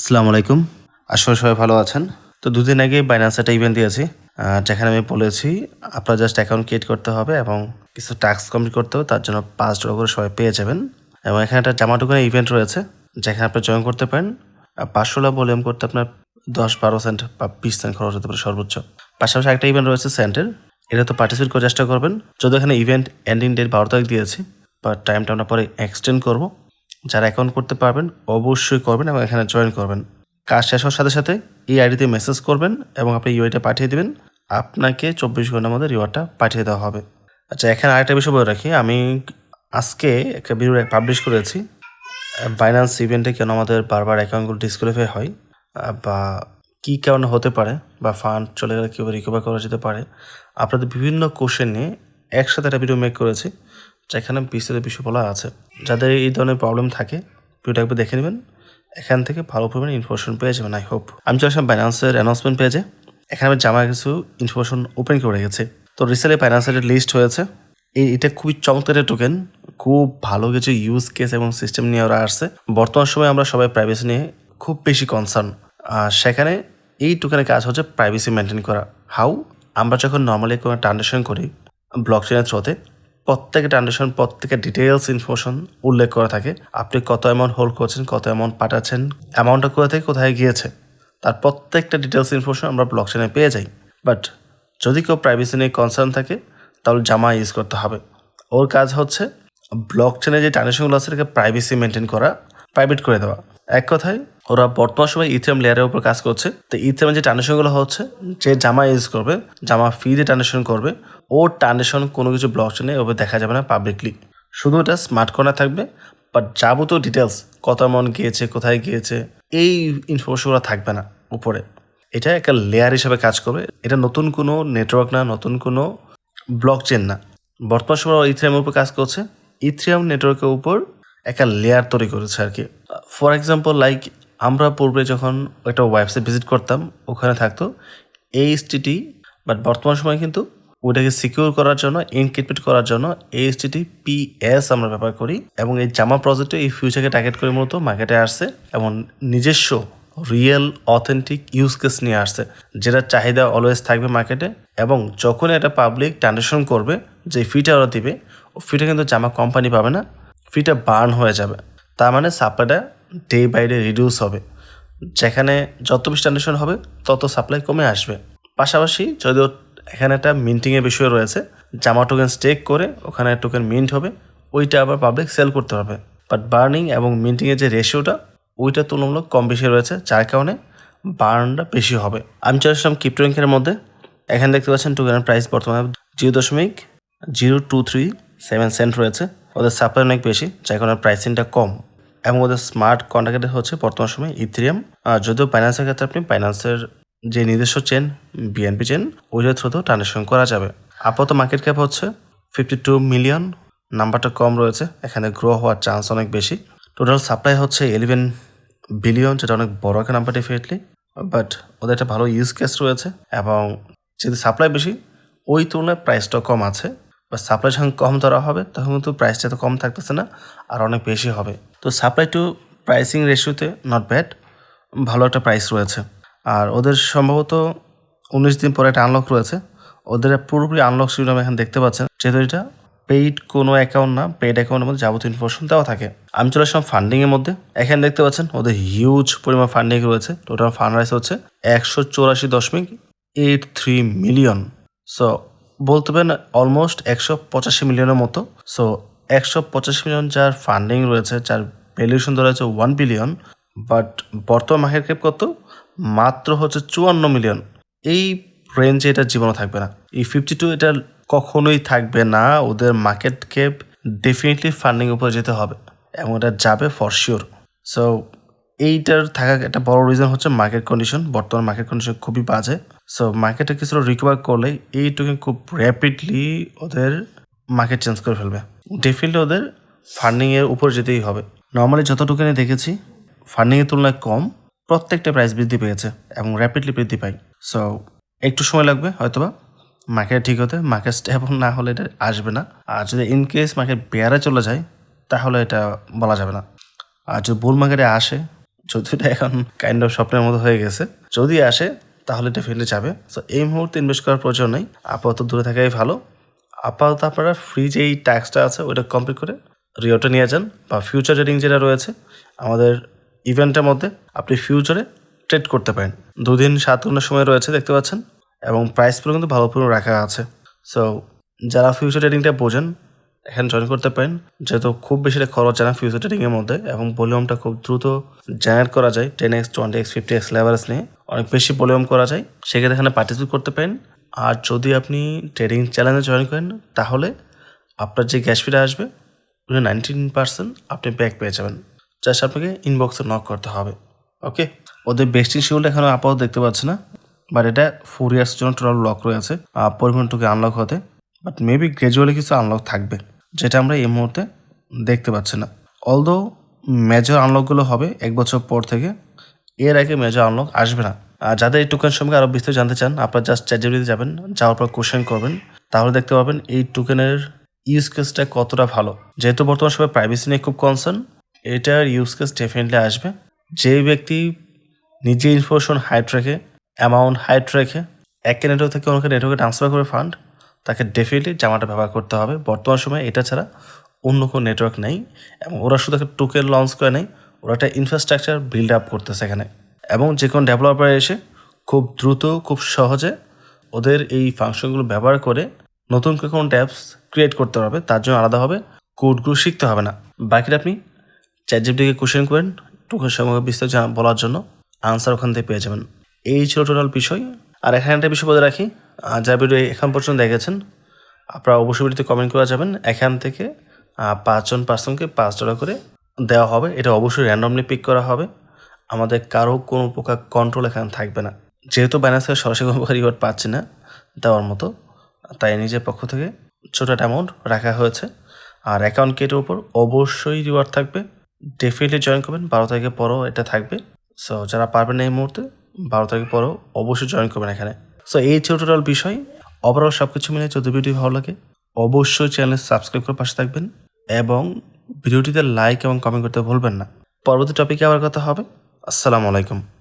আসসালামু আলাইকুম। আশা করি সবাই ভালো আছেন। তো দুদিন আগে বাইন্যান্সে একটা ইভেন্ট দিয়েছি, যেখানে আমি বলেছি আপনার জাস্ট অ্যাকাউন্ট ক্রিয়েট করতে হবে এবং কিছু টাস্ক কমপ্লিট করতে হবে, তার জন্য $5 করে সবাই পেয়ে যাবেন। এবং এখানে একটা জামা টোকেনের ইভেন্ট রয়েছে, যেখানে আপনি জয়েন করতে পারেন। $500 ভলিউম করতে আপনার 10-12 সেন্ট বা 20 সেন্ট খরচ হতে পারে সর্বোচ্চ। পাশাপাশি একটা ইভেন্ট রয়েছে সেন্টের, এটা তো পার্টিসিপেট করার চেষ্টা করবেন। যদি এখানে ইভেন্ট এন্ডিং ডেট 12 তারিখ দিয়েছি, বা টাইমটা আমরা পরে এক্সটেন্ড করবো। যারা অ্যাকাউন্ট করতে পারবেন অবশ্যই করবেন এবং এখানে জয়েন করবেন। কাজ শেষ হওয়ার সাথে সাথে এই আইডিতে মেসেজ করবেন এবং আপনি ইউআইটা পাঠিয়ে দেবেন। আপনাকে 24 ঘন্টার মধ্যে রিওয়ার্ডটা পাঠিয়ে দেওয়া হবে। আচ্ছা, এখানে আরেকটা বিষয় বলে রাখি, আমি আজকে একটা ভিডিও পাবলিশ করেছি বাইন্যান্স ইভেন্টে কেন আমাদের বারবার অ্যাকাউন্টগুলো ডিসকোয়ালিফাই হয়, বা কী কারণে হতে পারে, বা ফান্ড চলে গেলে কীভাবে রিকভার করা যেতে পারে। আপনাদের বিভিন্ন কোশ্চেন নিয়ে একসাথে একটা ভিডিও মেক করেছি, যেখানে বিস্তারিত বিষয় বলা আছে। যাদের এই ধরনের প্রবলেম থাকে ভিডিওটা একবার দেখে নেবেন, এখান থেকে ভালো পরিমাণে ইনফরমেশন পেয়ে যাবেন। I hope. আমি চলে আসলাম বাইন্যান্সের অ্যানাউন্সমেন্ট পেজে। এখানে আমি জামা কিছু ইনফরমেশন ওপেন করে রেখেছি। তো রিসেন্টলি বাইন্যান্সের লিস্ট হয়েছে। এটা খুবই চমৎকার টোকেন, খুব ভালো কিছু ইউজ কেস এবং সিস্টেম নিয়ে ওরা আসছে। বর্তমান সময়ে আমরা সবাই প্রাইভেসি নিয়ে খুব বেশি কনসার্ন। সেখানে এই টোকেনের কাজ হচ্ছে প্রাইভেসি মেনটেন করা। হাউ? আমরা যখন নর্মালি কোনো ট্রানজাকশন করি ব্লকচেনের থ্রুতে, প্রত্যেকটা ট্রানজাকশন প্রত্যেকের ডিটেলস ইনফরমেশন উল্লেখ করা থাকে। আপনি কত অ্যামাউন্ট হোল্ড করছেন, কত অ্যামাউন্ট পাঠাচ্ছেন, অ্যামাউন্টটা কোথা থেকে কোথায় গিয়েছে, তার প্রত্যেকটা ডিটেলস ইনফরমেশন আমরা ব্লকচেনে পেয়ে যাই। বাট যদি কেউ প্রাইভেসি নিয়ে কনসার্ন থাকে, তাহলে জামা ইউজ করতে হবে। ওর কাজ হচ্ছে ব্লকচেনে যে ট্রানজাকশনগুলো আছে সেটাকে প্রাইভেসি মেনটেন করা, প্রাইভেট করে দেওয়া। এক কথায় ওরা বর্তমান সময় ইথেরিয়াম লেয়ারের উপর কাজ করছে। তো ইথেরিয়াম যে ট্রানজাকশনগুলো হচ্ছে, যে জামা ইউজ করবে, জামা ফি দিয়ে ট্রানজাকশন করবে, ওর ট্রানজাকশন কোনো কিছু ব্লকচেনে ওভাবে দেখা যাবে না পাবলিকলি। শুধু ওটা স্মার্ট কর্নার থাকবে, বাট যাবতীয় ডিটেলস কত অ্যামাউন্ট গিয়েছে, কোথায় গিয়েছে, এই ইনফরমেশনগুলো থাকবে না উপরে। এটা একটা লেয়ার হিসেবে কাজ করবে। এটা নতুন কোনো নেটওয়ার্ক না, নতুন কোনো ব্লকচেন না। বর্তমান সময় ইথেরিয়ামের উপর কাজ করছে, ইথেরিয়াম নেটওয়ার্কের উপর একটা লেয়ার তৈরি করেছে আর কি। ফর এক্সাম্পল, লাইক আমরা পূর্বে যখন একটা ওয়েবসাইট ভিজিট করতাম, ওখানে থাকতো এইচটিটি, বাট বর্তমান সময় কিন্তু ওটাকে সিকিউর করার জন্য, এনক্রিপ্টেড করার জন্য HTTPS আমরা ব্যবহার করি। এবং এই জামা প্রজেক্টে এই ফিউচারকে টার্গেট করে মূলত মার্কেটে আসছে এবং নিজস্ব রিয়েল অথেন্টিক ইউজ কেস নিয়ে আসছে, যেটা চাহিদা অলওয়েজ থাকবে মার্কেটে। এবং যখন এটা পাবলিক ট্রানজাকশন করবে, যে ফিটা ওরা দিবে, ও ফিটা কিন্তু জামা কোম্পানি পাবে না, ফিটা বার্ন হয়ে যাবে। তার মানে সাপ্লাইটা ডে বাই ডে রিডিউস হবে। যেখানে যত বেশি ট্রানজাকশন হবে, তত সাপ্লাই কমে আসবে। পাশাপাশি যদিও এখানে একটা মিন্টিংয়ের বিষয় রয়েছে, জামা টোকেন স্টেক করে ওখানে টোকেন মিন্ট হবে, ওইটা আবার পাবলিক সেল করতে হবে। বাট বার্নিং এবং মিন্টিংয়ের যে রেশিওটা, ওইটা তুলনামূলক কম বেশি রয়েছে, যার কারণে বার্নটা বেশি হবে। আমি চলে আসলাম ক্রিপ্টোরেঙ্কের মধ্যে। এখানে দেখতে পাচ্ছেন টোকেনের প্রাইস বর্তমানে 0.0237 সেন্ট রয়েছে। ওদের সাপ্লাই অনেক বেশি, যার কারণে প্রাইসিংটা কম। এবং ওদের স্মার্ট কন্ট্রাক্ট হচ্ছে বর্তমান সময় ইথেরিয়াম। যদিও বাইন্যান্সের ক্ষেত্রে আপনি বাইন্যান্সের যে নিজস্ব চেন, BNB চেন, ওইটার থ্রুতেও ট্রানজাকশন করা যাবে। আপাতত মার্কেট ক্যাপ হচ্ছে 52 মিলিয়ন, নাম্বারটা কম রয়েছে, এখানে গ্রো হওয়ার চান্স অনেক বেশি। টোটাল সাপ্লাই হচ্ছে 11 বিলিয়ন, যেটা অনেক বড় একটা নাম্বার ডেফিনেটলি। বাট ওদের একটা ভালো ইউজ কেস রয়েছে, এবং যদি সাপ্লাই বেশি, ওই তুলনায় প্রাইসটাও কম আছে। বা সাপ্লাই যখন কম ধরা হবে, তখন কিন্তু প্রাইসটা তো কম থাকতেছে না, আর অনেক বেশি হবে। তো সাপ্লাই টু প্রাইসিং রেশিওতে নট ব্যাড, ভালো একটা প্রাইস রয়েছে। আর ওদের সম্ভবত 19 দিন পরে একটা আনলক রয়েছে। ওদের পুরোপুরি আনলক সিস্টেম এখানে দেখতে পাচ্ছেন, যেহেতু এটা পেইড কোনো অ্যাকাউন্ট না, পেইড অ্যাকাউন্টের মধ্যে যাবতীয় ইনফরমেশন দেওয়া থাকে। আমি চলে আসলাম ফান্ডিংয়ের মধ্যে। এখানে দেখতে পাচ্ছেন ওদের হিউজ পরিমাণ ফান্ডিং রয়েছে। টোটাল ফান্ড রাইজ হচ্ছে 184.83 মিলিয়ন। সো বলতে পারেন অলমোস্ট 185 মিলিয়নের মতো। সো 185 মিলিয়ন যার ফান্ডিং রয়েছে, যার ভ্যালুয়েশন ধরা হচ্ছে 1 বিলিয়ন, বাট বর্তমান মার্কেট ক্যাপ কত? মাত্র হচ্ছে 54 মিলিয়ন। এই রেঞ্জে এটা জীবনও থাকবে না। এই 52 এটা কখনোই থাকবে না। ওদের মার্কেট ক্যাপ ডেফিনেটলি ফান্ডিং উপরে যেতে হবে, এবং এটা যাবে ফর শিওর। সো এইটার থাকা একটা বড় রিজন হচ্ছে মার্কেট কন্ডিশন। বর্তমান মার্কেট কন্ডিশন খুবই বাজে। সো মার্কেটে কিছুটা রিকভার করলে এই টোকেন খুব র্যাপিডলি ওদের মার্কেট চেঞ্জ করে ফেলবে। ডেফিনেটলি ওদের ফান্ডিংয়ের উপর যেতেই হবে। নর্মালি যত টোকেনে দেখেছি ফান্ডিংয়ের তুলনায় কম, প্রত্যেকটা প্রাইস বৃদ্ধি পেয়েছে এবং র্যাপিডলি বৃদ্ধি পায়। সো একটু সময় লাগবে হয়তোবা মার্কেট ঠিক হতে। মার্কেট স্টেবল না হলে এটা আসবে না। আর যদি ইনকেস মার্কেট বেয়ারে চলে যায়, তাহলে এটা বলা যাবে না। আর যদি বুল মার্কেটে আসে, যদিও এটা এখন কাইন্ড অফ স্বপ্নের মতো হয়ে গেছে। যদি আসে তাহলে ডেফিনেটলি যাবে। সো এই মুহূর্তে ইনভেস্ট করার প্রয়োজন নেই, আপাতত দূরে থাকাই ভালো। আপাতত আপনারা ফ্রি যে এই ট্যাক্সটা আছে ওইটা কমপ্লিট করে রিওটা নিয়ে যান, বা ফিউচার ট্রেডিং যেটা রয়েছে আমাদের ইভেন্টের মধ্যে আপনি ফিউচারে ট্রেড করতে পারেন। 2 দিন 7 ঘন্টার সময় রয়েছে দেখতে পাচ্ছেন, এবং প্রাইস পুরো কিন্তু ভালো পুরো রাখা আছে। সো যারা ফিউচার ট্রেডিংটা বোঝেন এখানে জয়েন করতে পারেন, যেহেতু খুব বেশি খরচ জানা ফিউচার ট্রেডিংয়ের মধ্যে, এবং ভলিউমটা খুব দ্রুত জেনারেট করা যায়। 10x 20x 50x লেভারেজ নিয়ে অনেক বেশি ভলিউম করা যায়, সেক্ষেত্রে এখানে পার্টিসিপেট করতে পারেন। আর যদি আপনি ট্রেডিং চ্যালেঞ্জে জয়েন করেন তাহলে আপনার যে গ্যাস ফিটা আসবে 19% আপনি ব্যাক পেয়ে যাবেন। জাস্ট আপনাকে ইনবক্সে নক করতে হবে। ওকে, ওদের বেস্টিং শিডিউলটা এখানে আপাতত দেখতে পাচ্ছি না, বাট এটা 4 ইয়ার্স জন্য টোটাল লক রয়েছে পরিমাণটুকু আনলক হতে, বাট মেবি গ্র্যাজুয়ালি কিছু আনলক থাকবে যেটা আমরা এই মুহূর্তে দেখতে পাচ্ছি না। অলদো মেজর আনলকগুলো হবে 1 বছর পর থেকে, এর আগে মেজর আনলক আসবে না। আর যাদের এই টোকেন সম্পর্কে আরও বিস্তারিত জানতে চান আপনারা জাস্ট চ্যাটজিপিটিতে যাবেন, যাওয়ার পর কোশ্চেন করবেন, তাহলে দেখতে পাবেন এই টোকেনের ইউজ কেসটা কতটা ভালো। যেহেতু বর্তমান সময় প্রাইভেসি নিয়ে খুব কনসার্ন, এটার ইউজ কেস ডেফিনেটলি আসবে। যে ব্যক্তি নিজে ইনফরমেশন হাইট রেখে, অ্যামাউন্ট হাইট রেখে একটা নেটওয়ার্ক থেকে অন্য নেটওয়ার্কে ট্রান্সফার করে ফান্ড, তাকে ডেফিনেটলি জামাটা ব্যবহার করতে হবে। বর্তমান সময়ে এটা ছাড়া অন্য কোনো নেটওয়ার্ক নেই, এবং ওরা শুধু একটা টোকেন লঞ্চ করে নেই, ওরা একটা ইনফ্রাস্ট্রাকচার বিল্ড আপ করতেছে এখানে, এবং যে কোনো ডেভেলপার এসে খুব দ্রুত খুব সহজে ওদের এই ফাংশনগুলো ব্যবহার করে নতুন কোনো ট্যাবস ক্রিয়েট করতে পারবে। তার জন্য আলাদাভাবে কোডগুলো শিখতে হবে না। বাকিটা আপনি চ্যাটজিপিটিকে কোশ্চেন করেন টোকেন সম্পর্কে বিস্তারিত বলার জন্য, আনসার ওখান থেকে পেয়ে যাবেন। এই ছিল টোটাল বিষয়। আর এখানে একটা বিষয় বলে রাখি, যা ভিডিও এখন পর্যন্ত দেখেছেন আপনারা অবশ্যই ভিডিওতে কমেন্ট করে যাবেন। এখান থেকে 5 জন পার্সনকে $5 করে দেওয়া হবে। এটা অবশ্যই র্যান্ডমলি পিক করা হবে, আমাদের কারো কোনো প্রকার কন্ট্রোল এখানে থাকবে না। যেহেতু বাইন্যান্স থেকে সরাসরি কোনো প্রকার রিওয়ার্ড পাচ্ছি না দেওয়ার মতো, তাই নিজের পক্ষ থেকে ছোটো একটা অ্যামাউন্ট রাখা হয়েছে। আর অ্যাকাউন্ট কেটের উপর অবশ্যই রিওয়ার্ড থাকবে, ডেফিনেটলি জয়েন করবেন। 12 তারিখের পরও এটা থাকবে। সো যারা পারবেন না এই মুহূর্তে, 12 তারিখের পরও অবশ্যই জয়েন করবেন এখানে। সো এই ছিল টোটাল বিষয়। ওভারঅল সব কিছু মিলে যদি ভিডিও ভালো লাগে অবশ্যই চ্যানেল সাবস্ক্রাইব করে পাশে থাকবেন, এবং ভিডিওটিতে লাইক এবং কমেন্ট করতে ভুলবেন না। পরবর্তী টপিকে আবার কথা হবে। আসসালামু আলাইকুম।